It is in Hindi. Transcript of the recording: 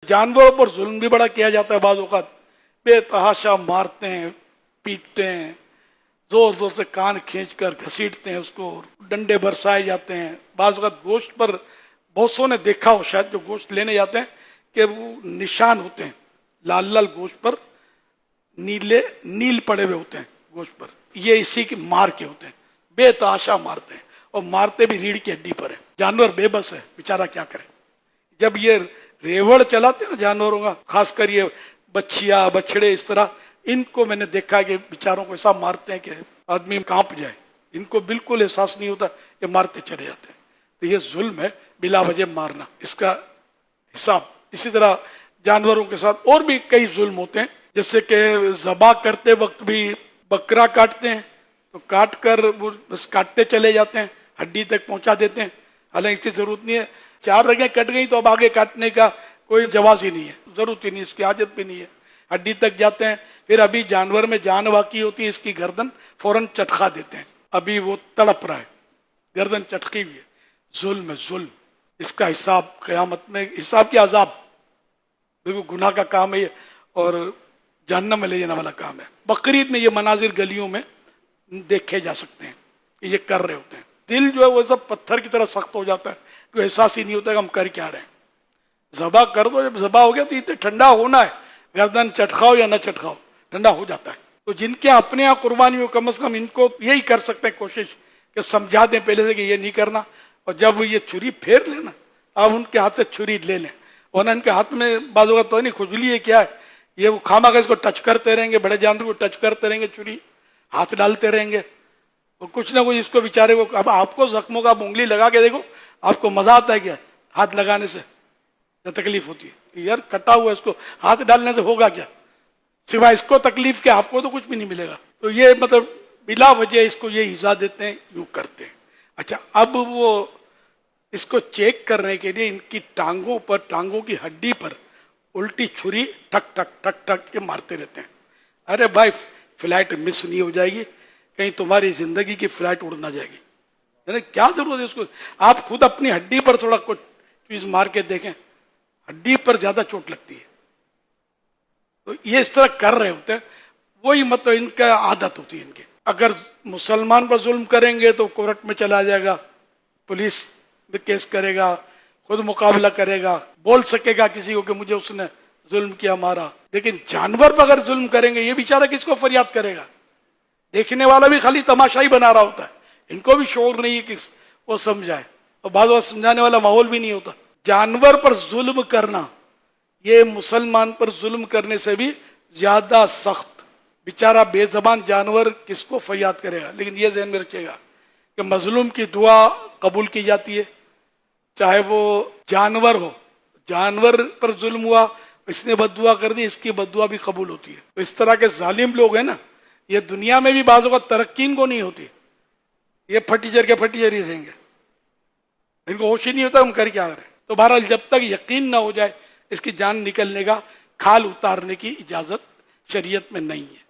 जानवरों पर जुल्म भी बड़ा किया जाता है, बाज़ औक़ात बेतहाशा मारते हैं, पीटते हैं, जोर जोर से कान खींचकर घसीटते हैं, उसको डंडे बरसाए जाते हैं। बाज़ औक़ात गोश्त पर बहुत सौ ने देखा हो शायद, जो गोश्त लेने जाते हैं कि वो निशान होते हैं लाल लाल गोश्त पर, नील पड़े हुए होते हैं गोश्त पर, ये इसी की मार के होते हैं। बेतहाशा मारते हैं और मारते भी रीढ़ की हड्डी पर है। जानवर बेबस है बेचारा, क्या करे। जब ये रेवड़ चलाते हैं ना जानवरों का, खासकर ये बच्चिया बछड़े, इस तरह इनको मैंने देखा है कि बेचारों को ऐसा मारते हैं कि आदमी कांप जाए। इनको बिल्कुल एहसास नहीं होता, ये मारते चले जाते हैं। तो ये जुल्म है बिला वजह मारना, इसका हिसाब। इसी तरह जानवरों के साथ और भी कई जुल्म होते हैं, जैसे कि ज़बा करते वक्त भी बकरा काटते हैं तो काट कर वो बस काटते चले जाते हैं, हड्डी तक पहुंचा देते हैं। हालांकि इसकी जरूरत नहीं है, 4 रगें कट गई तो अब आगे काटने का कोई जवाब ही नहीं है, जरूरत ही नहीं, इसकी आदत भी नहीं है। हड्डी तक जाते हैं, फिर अभी जानवर में जान बाकी होती है, इसकी गर्दन फौरन चटका देते हैं। अभी वो तड़प रहा है, गर्दन चटकी हुई है। जुल्म है जुल्म, इसका हिसाब क़यामत में, हिसाब की अजाब, बिल्कुल गुनाह का काम है ये और जहन्नम में ले जाने वाला काम है। बकरीद में ये मनाजिर गलियों में देखे जा सकते हैं, ये कर रहे होते हैं। दिल जो है वो सब पत्थर की तरह सख्त हो जाता है, कोई एहसास ही नहीं होता कि हम कर क्या रहे हैं। ज़बा कर दो, जब ज़बा हो गया तो इतने ठंडा होना है, गर्दन चटकाओ या न चटकाओ, ठंडा हो जाता है। तो जिनके अपने यहाँ कुर्बानी हो, कम से कम इनको यही कर सकते हैं कोशिश कि समझा दें पहले से कि ये नहीं करना, और जब ये छुरी फेर लेना अब उनके हाथ से छुरी ले लें, वरना इनके हाथ में बाजू का तो नहीं खुजली है क्या है, ये वो खामा का इसको टच करते रहेंगे, बड़े जानवर को टच करते रहेंगे, छुरी हाथ डालते रहेंगे, वो कुछ ना कुछ इसको बेचारे को। अब आपको जख्मों का उंगली लगा के देखो, आपको मजा आता है क्या हाथ लगाने से, या तकलीफ होती है? यार कटा हुआ इसको हाथ डालने से होगा क्या, सिवाय इसको तकलीफ के आपको तो कुछ भी नहीं मिलेगा। तो ये मतलब बिला वजह इसको ये इजा देते हैं, यूं करते हैं। अच्छा, अब वो इसको चेक करने के लिए इनकी टांगों पर, टांगों की हड्डी पर उल्टी छुरी ठक ठक ठक ठक के मारते रहते हैं। अरे भाई, फ्लाइट मिस नहीं हो जाएगी, कहीं तुम्हारी जिंदगी की फ्लाइट उड़ ना जाएगी। अरे क्या जरूरत है इसको, आप खुद अपनी हड्डी पर थोड़ा कुछ चीज मार के देखें, हड्डी पर ज्यादा चोट लगती है। तो ये इस तरह कर रहे होते हैं, वही मतलब इनका आदत होती है इनके। अगर मुसलमान पर जुल्म करेंगे तो कोर्ट में चला जाएगा, पुलिस में केस करेगा, खुद मुकाबला करेगा, बोल सकेगा किसी को कि मुझे उसने जुल्म किया, मारा। लेकिन जानवर पर अगर जुल्म करेंगे, ये बेचारा किसको फरियाद करेगा? देखने वाला भी खाली तमाशा ही बना रहा होता है, इनको भी शौक नहीं है कि वो समझाए, और बाद बार समझाने वाला माहौल भी नहीं होता। जानवर पर जुल्म करना ये मुसलमान पर जुल्म करने से भी ज्यादा सख्त। बेचारा बेजबान जानवर किसको फरियाद करेगा? लेकिन ये ज़हन में रखिएगा कि मजलूम की दुआ कबूल की जाती है, चाहे वो जानवर हो। जानवर पर जुल्म हुआ, इसने बद्दुआ कर दी, इसकी बद्दुआ भी कबूल होती है। तो इस तरह के जालिम लोग हैं ना, ये दुनिया में भी बाजों का तरक्की को नहीं होती, ये फटीचर के फटीचर ही रहेंगे, इनको होश ही नहीं होता हम कर क्या रहे। तो बहरहाल जब तक यकीन ना हो जाए इसकी जान निकलने का, खाल उतारने की इजाजत शरीयत में नहीं है।